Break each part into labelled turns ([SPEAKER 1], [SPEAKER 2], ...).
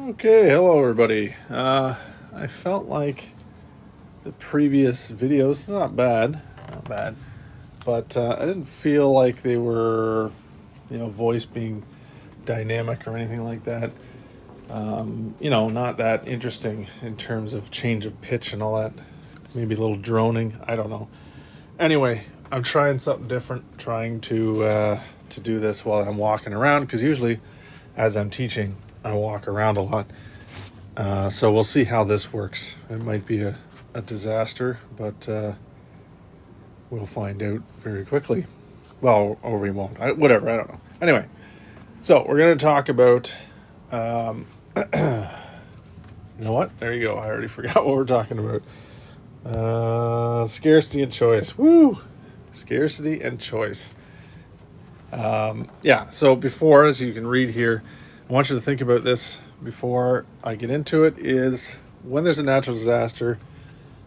[SPEAKER 1] Okay, hello everybody. I felt like the previous videos, not bad, but I didn't feel like they were, voice being dynamic or anything like that. Not that interesting in terms of change of pitch and all that. Maybe a little droning. I don't know. Anyway, I'm trying something different. Trying to do this while I'm walking around because usually, as I'm teaching, I walk around a lot. So we'll see how this works. It might be a disaster, but we'll find out very quickly. Well, or we won't. Whatever. I don't know. Anyway, so we're going to talk about. You know what? There you go. I already forgot what we're talking about. Scarcity and choice. Woo! Scarcity and choice. Yeah. So before, as you can read here, I want you to think about this before I get into it. Is when there's a natural disaster,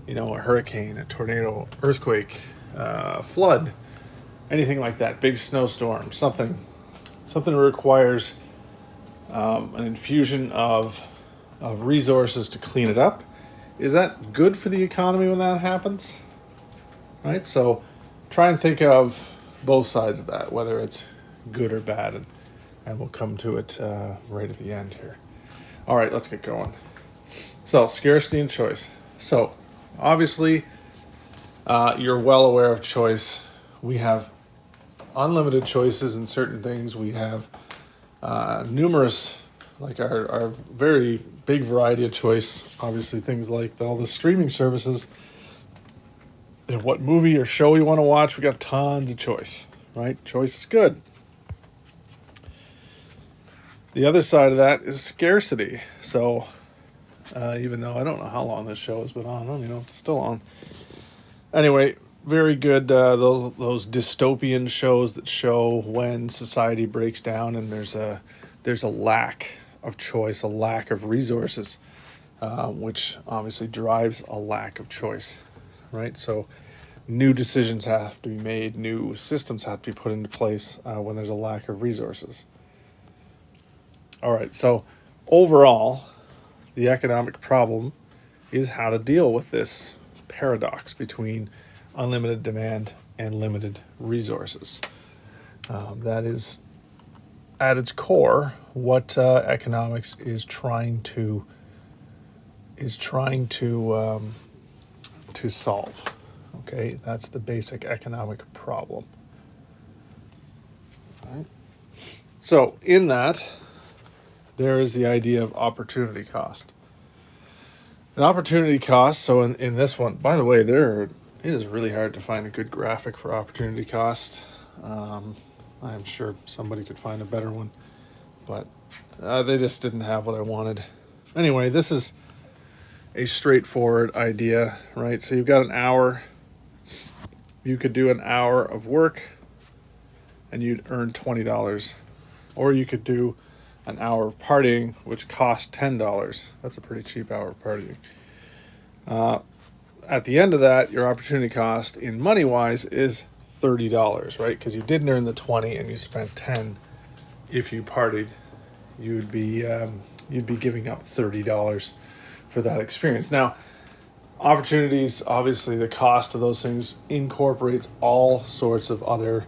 [SPEAKER 1] a hurricane, a tornado, earthquake, flood, anything like that, big snowstorm, something that requires an infusion of resources to clean it up. Is that good for the economy when that happens? Right? So try and think of both sides of that, whether it's good or bad, and we'll come to it right at the end here. All right, let's get going. So, scarcity and choice. So, obviously, you're well aware of choice. We have unlimited choices in certain things. We have numerous, like our very big variety of choice. Obviously, things like all the streaming services. And what movie or show you want to watch, we got tons of choice, right? Choice is good. The other side of that is scarcity. So, even though I don't know how long this show has been on, it's still on. Anyway, very good. Those dystopian shows that show when society breaks down and there's a lack of choice, a lack of resources, which obviously drives a lack of choice, right? So, new decisions have to be made, new systems have to be put into place when there's a lack of resources. All right, so overall, the economic problem is how to deal with this paradox between unlimited demand and limited resources. That is, at its core, what economics is trying to solve. Okay, that's the basic economic problem. All right. So in that, there is the idea of opportunity cost. An opportunity cost, so in this one, by the way, it is really hard to find a good graphic for opportunity cost. I'm sure somebody could find a better one, but they just didn't have what I wanted. Anyway, this is a straightforward idea, right? So you've got an hour. You could do an hour of work and you'd earn $20. Or you could do an hour of partying, which costs $10. That's a pretty cheap hour of partying. At the end of that, your opportunity cost in money-wise is $30, right? Because you didn't earn the 20 and you spent 10. If you partied, you'd be giving up $30 for that experience. Now, opportunities, obviously, the cost of those things incorporates all sorts of other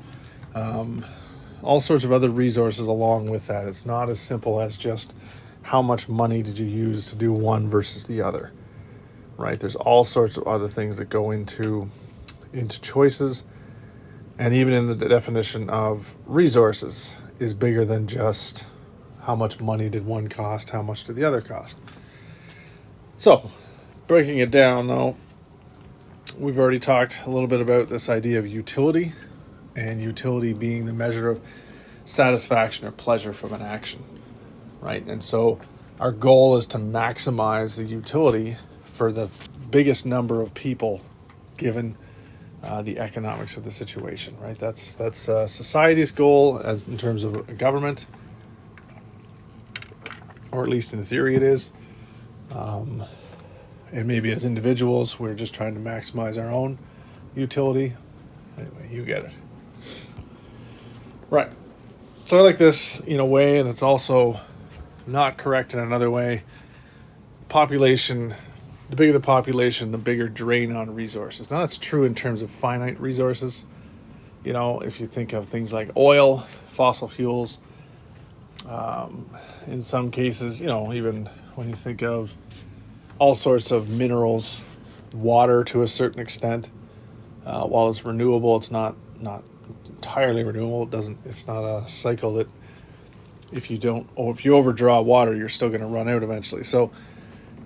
[SPEAKER 1] resources along with that. It's not as simple as just how much money did you use to do one versus the other, right? There's all sorts of other things that go into choices, and even in the definition of resources is bigger than just how much money did one cost, how much did the other cost. So, breaking it down, though, we've already talked a little bit about this idea of utility, and utility being the measure of satisfaction or pleasure from an action, right? And so our goal is to maximize the utility for the biggest number of people given the economics of the situation, right? That's society's goal as in terms of a government, or at least in theory it is. And maybe as individuals, we're just trying to maximize our own utility. Anyway, you get it. Right. So I like this in a way, and it's also not correct in another way. Population, the bigger the population, the bigger drain on resources. Now that's true in terms of finite resources. If you think of things like oil, fossil fuels, in some cases, even when you think of all sorts of minerals, water to a certain extent, while it's renewable, it's not entirely renewable. It's not a cycle that if you overdraw water, you're still going to run out eventually. So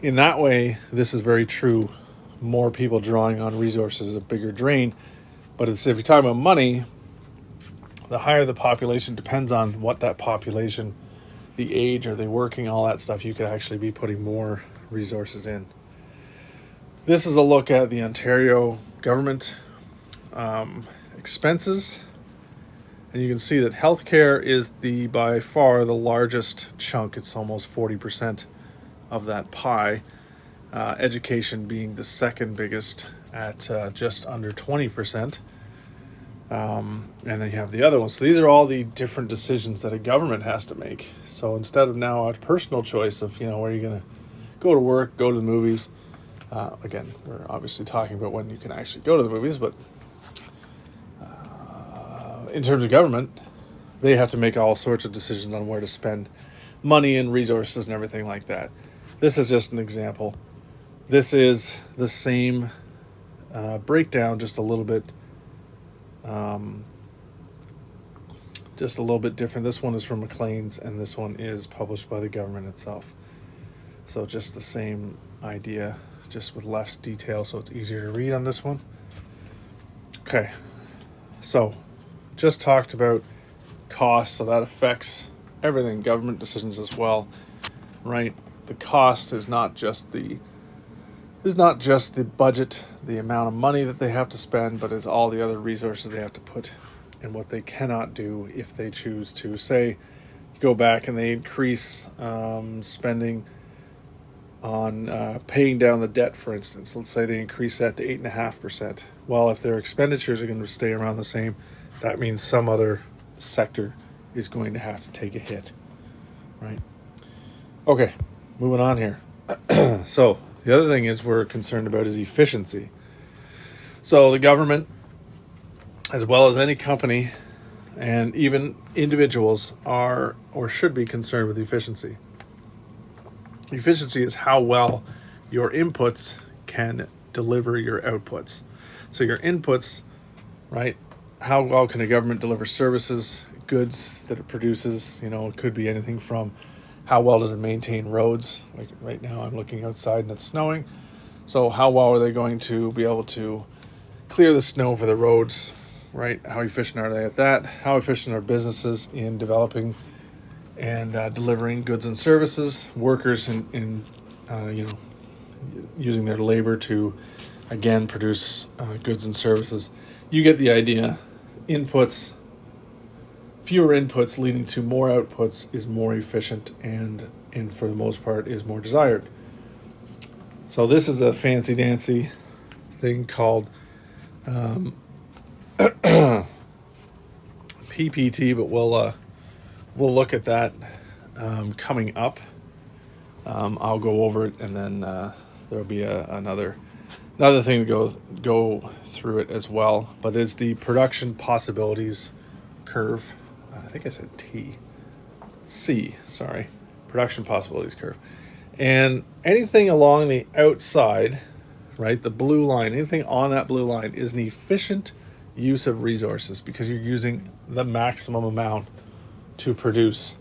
[SPEAKER 1] in that way, this is very true. More people drawing on resources is a bigger drain. But if you're talking about money, the higher the population, depends on what that population, the age, are they working, all that stuff, you could actually be putting more resources in. This is a look at the Ontario government expenses. And you can see that healthcare is by far the largest chunk. It's almost 40% of that pie. Education being the second biggest at just under 20%. And then you have the other ones. So these are all the different decisions that a government has to make. So instead of now a personal choice of, where you're going to go to work, go to the movies. Again, we're obviously talking about when you can actually go to the movies, but in terms of government, they have to make all sorts of decisions on where to spend money and resources and everything like that. This is just an example. This is the same breakdown, just a little bit different. This one is from Maclean's, and this one is published by the government itself. So just the same idea, just with less detail, so it's easier to read on this one. Okay, so just talked about cost, so that affects everything, government decisions as well, right? The cost is not just the budget, the amount of money that they have to spend, but is all the other resources they have to put and what they cannot do if they choose to. Say, go back and they increase spending on paying down the debt, for instance. Let's say they increase that to 8.5%. Well, if their expenditures are going to stay around the same, that means some other sector is going to have to take a hit, right? Okay, moving on here. So the other thing is we're concerned about is efficiency. So the government, as well as any company and even individuals, are or should be concerned with efficiency. Efficiency is how well your inputs can deliver your outputs. So your inputs, right? How well can a government deliver services, goods that it produces? It could be anything from how well does it maintain roads? Like right now I'm looking outside and it's snowing. So how well are they going to be able to clear the snow for the roads, right? How efficient are they at that? How efficient are businesses in developing and delivering goods and services? Workers in using their labor to, again, produce goods and services. You get the idea. Inputs, fewer inputs leading to more outputs is more efficient and for the most part is more desired. So this is a fancy dancy thing called PPT, but we'll look at that coming up. I'll go over it, and then there'll be another thing to go through it as well. But it's the production possibilities curve. I think I said production possibilities curve. And anything along the outside, right, the blue line, anything on that blue line is an efficient use of resources because you're using the maximum amount to produce.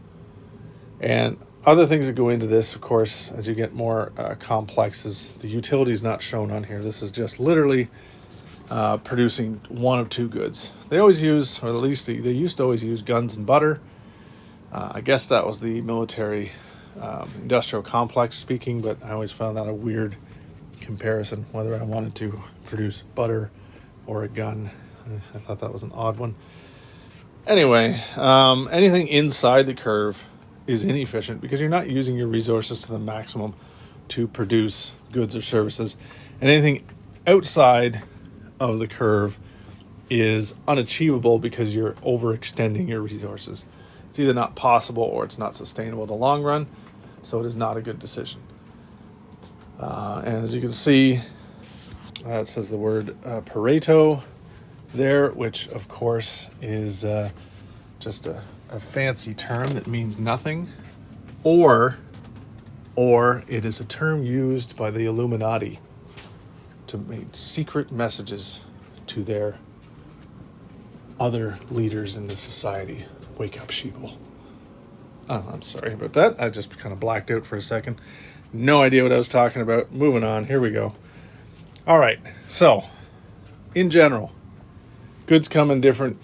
[SPEAKER 1] And other things that go into this, of course, as you get more complex, is the utility is not shown on here. This is just literally producing one of two goods. They always use, or at least they used to always use guns and butter. I guess that was the military industrial complex speaking, but I always found that a weird comparison, whether I wanted to produce butter or a gun. I thought that was an odd one. Anyway, anything inside the curve is inefficient because you're not using your resources to the maximum to produce goods or services. And anything outside of the curve is unachievable because you're overextending your resources. It's either not possible or it's not sustainable in the long run, so it is not a good decision. And as you can see, it says the word Pareto there, which of course is just a fancy term that means nothing, or it is a term used by the Illuminati to make secret messages to their other leaders in the society. Wake up, sheeple. Oh, I'm sorry about that. I just kind of blacked out for a second. No idea what I was talking about. Moving on. Here we go. All right. So, in general, goods come in different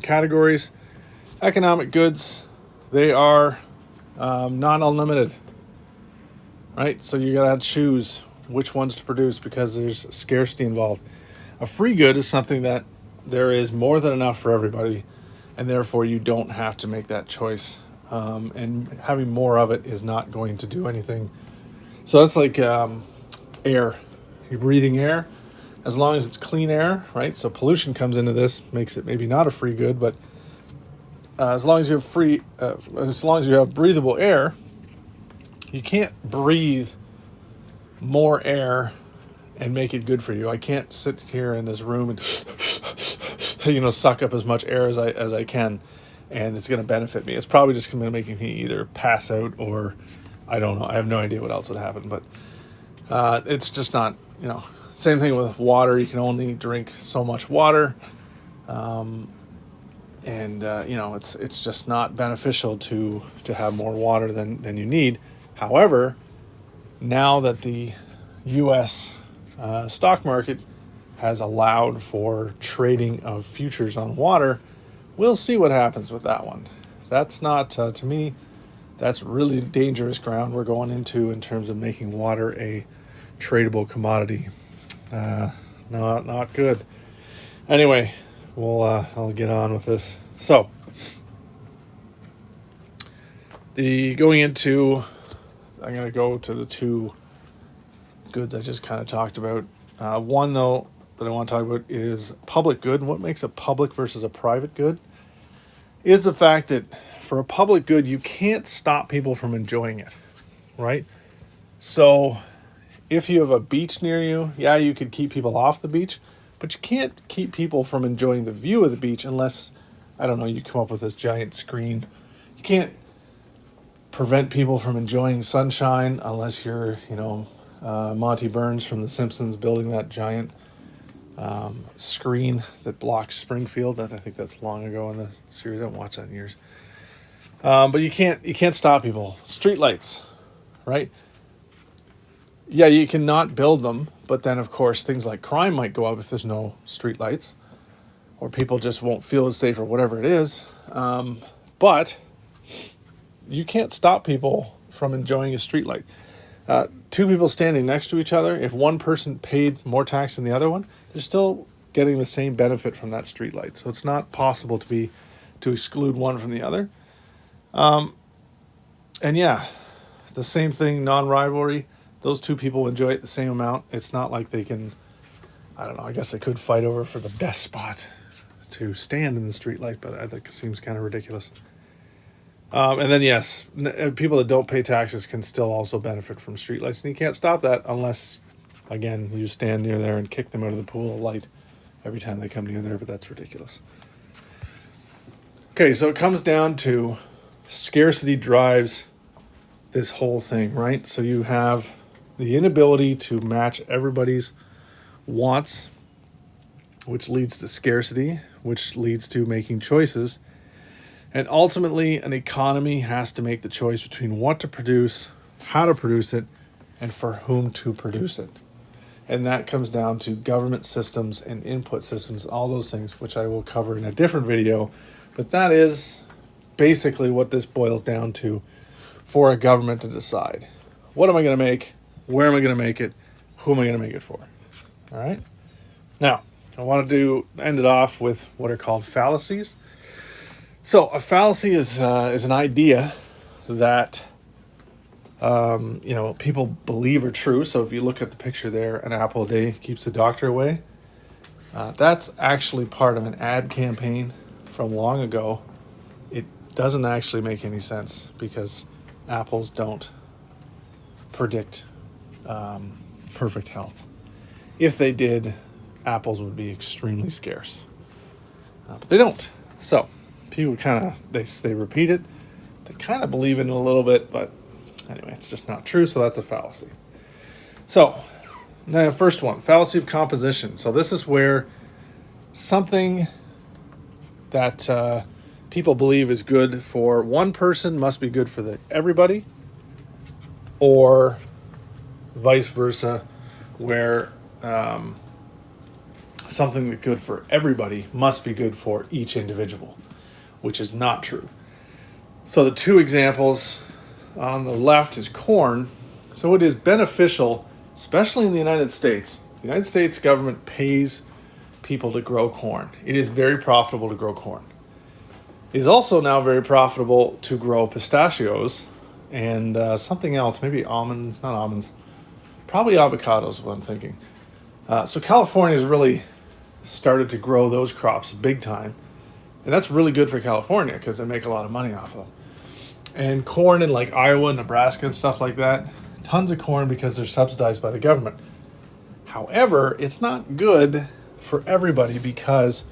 [SPEAKER 1] categories. Economic goods, they are not unlimited, right? So you gotta choose which ones to produce because there's scarcity involved. A free good is something that there is more than enough for everybody, and therefore you don't have to make that choice. And having more of it is not going to do anything. So that's like air. You're breathing air, as long as it's clean air, right? So pollution comes into this, makes it maybe not a free good, but as long as you have breathable air, you can't breathe more air and make it good for you. I can't sit here in this room and suck up as much air as I can, and it's going to benefit me. It's probably just going to make me either pass out or I don't know. I have no idea what else would happen, but it's just not, Same thing with water. You can only drink so much water. It's just not beneficial to have more water than you need. However, now that the U.S. Stock market has allowed for trading of futures on water, we'll see what happens with that one. That's not, to me, that's really dangerous ground we're going into in terms of making water a tradable commodity. Not good. Anyway, I'll get on with this. So, I'm going to go to the two goods I just kind of talked about. One, though, that I want to talk about is public good. And what makes a public versus a private good is the fact that for a public good, you can't stop people from enjoying it, right? So if you have a beach near you, yeah, you could keep people off the beach, but you can't keep people from enjoying the view of the beach unless, I don't know, you come up with this giant screen. You can't prevent people from enjoying sunshine unless you're, Monty Burns from The Simpsons building that giant screen that blocks Springfield. I think that's long ago in the series. I haven't watched that in years. But you can't stop people. Streetlights, right? Yeah, you cannot build them, but then of course things like crime might go up if there's no streetlights, or people just won't feel as safe or whatever it is. But you can't stop people from enjoying a streetlight. Two people standing next to each other, if one person paid more tax than the other one, they're still getting the same benefit from that streetlight. So it's not possible to exclude one from the other. And yeah, the same thing, non-rivalry. Those two people enjoy it the same amount. It's not like they can, I don't know, I guess they could fight over for the best spot to stand in the streetlight, but I think it seems kind of ridiculous. And then, yes, people that don't pay taxes can still also benefit from streetlights, and you can't stop that unless, again, you stand near there and kick them out of the pool of light every time they come near there, but that's ridiculous. Okay, so it comes down to scarcity drives this whole thing, right? So you have the inability to match everybody's wants, which leads to scarcity, which leads to making choices. And ultimately, an economy has to make the choice between what to produce, how to produce it, and for whom to produce it. And that comes down to government systems and input systems, all those things, which I will cover in a different video. But that is basically what this boils down to for a government to decide. What am I going to make? Where am I going to make it? Who am I going to make it for? All right. Now, I want to end it off with what are called fallacies. So a fallacy is an idea that people believe are true. So if you look at the picture there, an apple a day keeps the doctor away. That's actually part of an ad campaign from long ago. It doesn't actually make any sense because apples don't predict perfect health. If they did, apples would be extremely scarce. But they don't. So people kind of, they repeat it. They kind of believe in it a little bit, but anyway, it's just not true. So that's a fallacy. So now first one, fallacy of composition. So this is where something that people believe is good for one person must be good for everybody, or vice versa, where something that's good for everybody must be good for each individual, which is not true. So the two examples on the left is corn. So it is beneficial, especially in the United States. The United States government pays people to grow corn. It is very profitable to grow corn. It is also now very profitable to grow pistachios and something else, maybe almonds, not almonds, probably avocados is what I'm thinking. So California has really started to grow those crops big time. And that's really good for California because they make a lot of money off of them. And corn in like Iowa, Nebraska, and stuff like that, tons of corn because they're subsidized by the government. However, it's not good for everybody because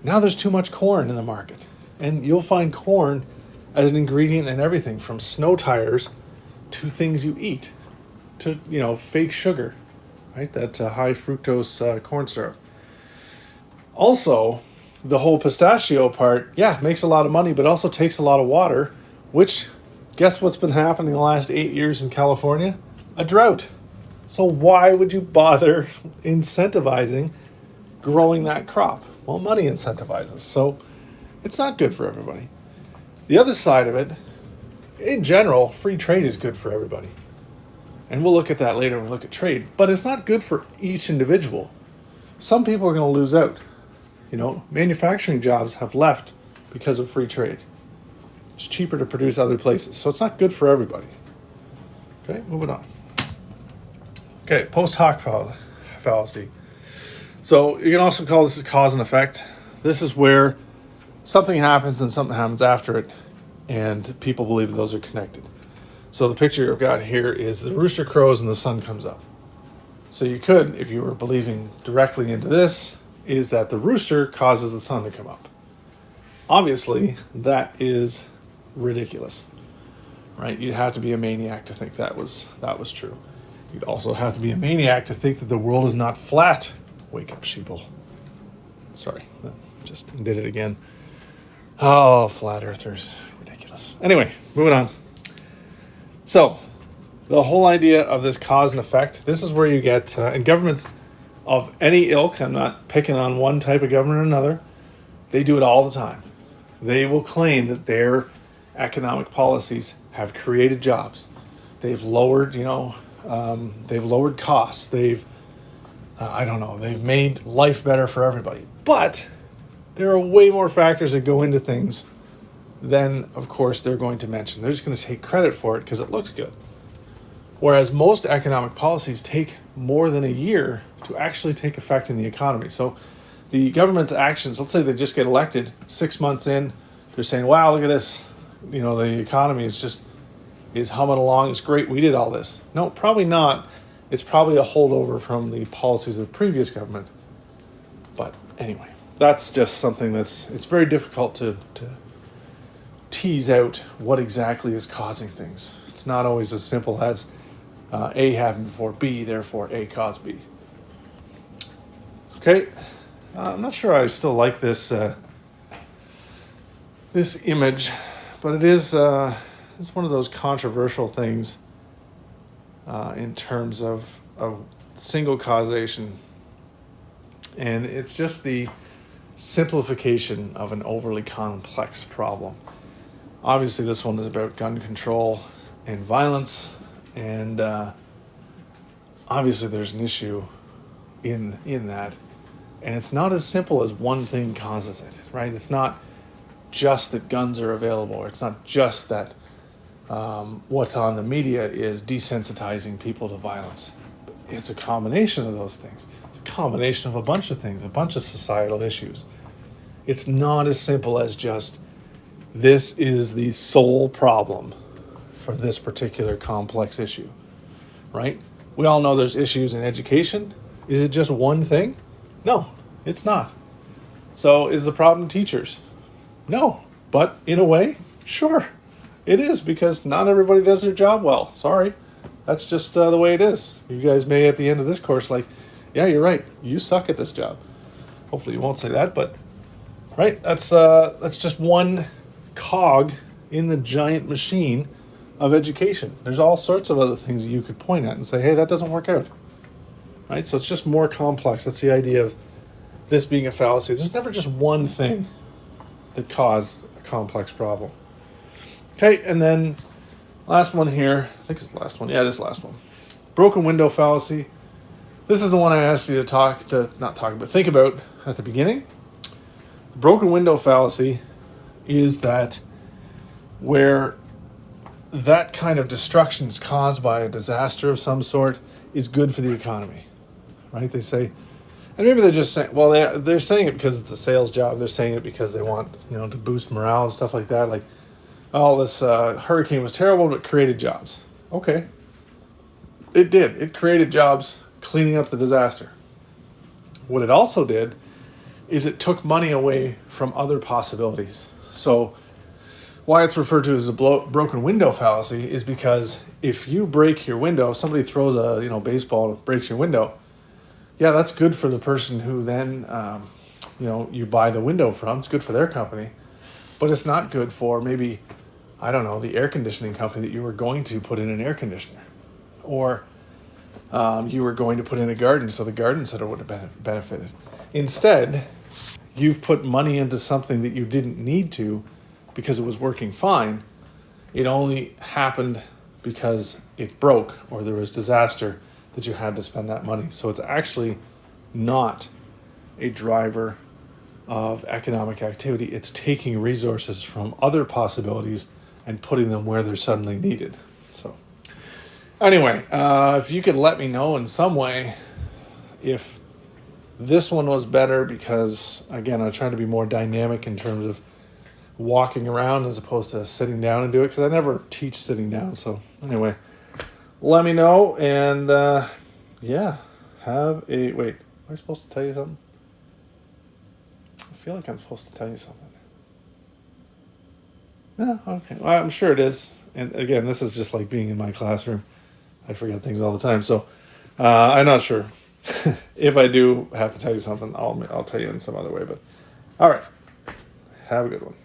[SPEAKER 1] now there's too much corn in the market. And you'll find corn as an ingredient in everything from snow tires to things you eat to, fake sugar, right? That high fructose corn syrup. Also, the whole pistachio part, makes a lot of money, but also takes a lot of water, which, guess what's been happening the last 8 years in California? A drought. So why would you bother incentivizing growing that crop? Well, money incentivizes, so it's not good for everybody. The other side of it, in general, free trade is good for everybody. And we'll look at that later when we look at trade, but it's not good for each individual. Some people are going to lose out. Manufacturing jobs have left because of free trade. It's cheaper to produce other places, so it's not good for everybody. Okay, moving on. Okay, post hoc fallacy. So you can also call this a cause and effect. This is where something happens and something happens after it, and people believe those are connected. So the picture I've got here is the rooster crows and the sun comes up. So you could, if you were believing directly into this, is that the rooster causes the sun to come up. Obviously, that is ridiculous, right? You'd have to be a maniac to think that was true. You'd also have to be a maniac to think that the world is not flat. Wake up, sheeple. Sorry, just did it again. Oh, flat earthers, ridiculous. Anyway, moving on. So, the whole idea of this cause and effect, this is where you get, in governments of any ilk, I'm not picking on one type of government or another, they do it all the time. They will claim that their economic policies have created jobs. They've lowered, they've lowered costs. They've made life better for everybody. But there are way more factors that go into things than, of course, they're going to mention. They're just going to take credit for it because it looks good. Whereas most economic policies take more than a year to actually take effect in the economy. So the government's actions, let's say they just get elected 6 months in, they're saying, wow, look at this. The economy is humming along. It's great. We did all this. No, probably not. It's probably a holdover from the policies of the previous government. But anyway, that's just something it's very difficult to tease out what exactly is causing things. It's not always as simple as A happened before B, therefore A caused B. Okay, I'm not sure I still like this this image, but it's one of those controversial things in terms of single causation, and it's just the simplification of an overly complex problem. Obviously, this one is about gun control and violence, and obviously there's an issue in that, and it's not as simple as one thing causes it, right? It's not just that guns are available, or it's not just that what's on the media is desensitizing people to violence. It's a combination of those things. It's a combination of a bunch of things, a bunch of societal issues. It's not as simple as just, this is the sole problem for this particular complex issue, right? We all know there's issues in education. Is it just one thing? No, it's not. So is the problem teachers? No, but in a way, sure, it is, because not everybody does their job well. Sorry, that's just the way it is. You guys may at the end of this course yeah, you're right, you suck at this job. Hopefully you won't say that, but right, that's just one cog in the giant machine of education. There's all sorts of other things that you could point at and say, hey, that doesn't work out. Right? So it's just more complex. That's the idea of this being a fallacy. There's never just one thing that caused a complex problem. Okay, and then last one here. I think it's the last one. Yeah, it is the last one. Broken window fallacy. This is the one I asked you to think about at the beginning. The broken window fallacy is that where that kind of destruction is caused by a disaster of some sort is good for the economy, right? They say, and maybe they're just saying, well, they're saying it because it's a sales job. They're saying it because they want, to boost morale and stuff like that. Like, oh, this hurricane was terrible, but it created jobs. Okay. It did. It created jobs cleaning up the disaster. What it also did is it took money away from other possibilities. So why it's referred to as a broken window fallacy is because if you break your window, if somebody throws a baseball and breaks your window, yeah, that's good for the person who then you buy the window from. It's good for their company, but it's not good for maybe, I don't know, the air conditioning company that you were going to put in an air conditioner, or you were going to put in a garden, so the garden center would have benefited. Instead, you've put money into something that you didn't need to because it was working fine. It only happened because it broke or there was disaster that you had to spend that money. So it's actually not a driver of economic activity. It's taking resources from other possibilities and putting them where they're suddenly needed. So anyway, if you could let me know in some way if this one was better, because again, I try to be more dynamic in terms of walking around as opposed to sitting down and do it, because I never teach sitting down. So anyway, let me know, and wait, am I supposed to tell you something? I feel like I'm supposed to tell you something. Yeah, okay. Well, I'm sure it is. And again, this is just like being in my classroom. I forget things all the time. So I'm not sure. If I do have to tell you something, I'll tell you in some other way. But all right. Have a good one.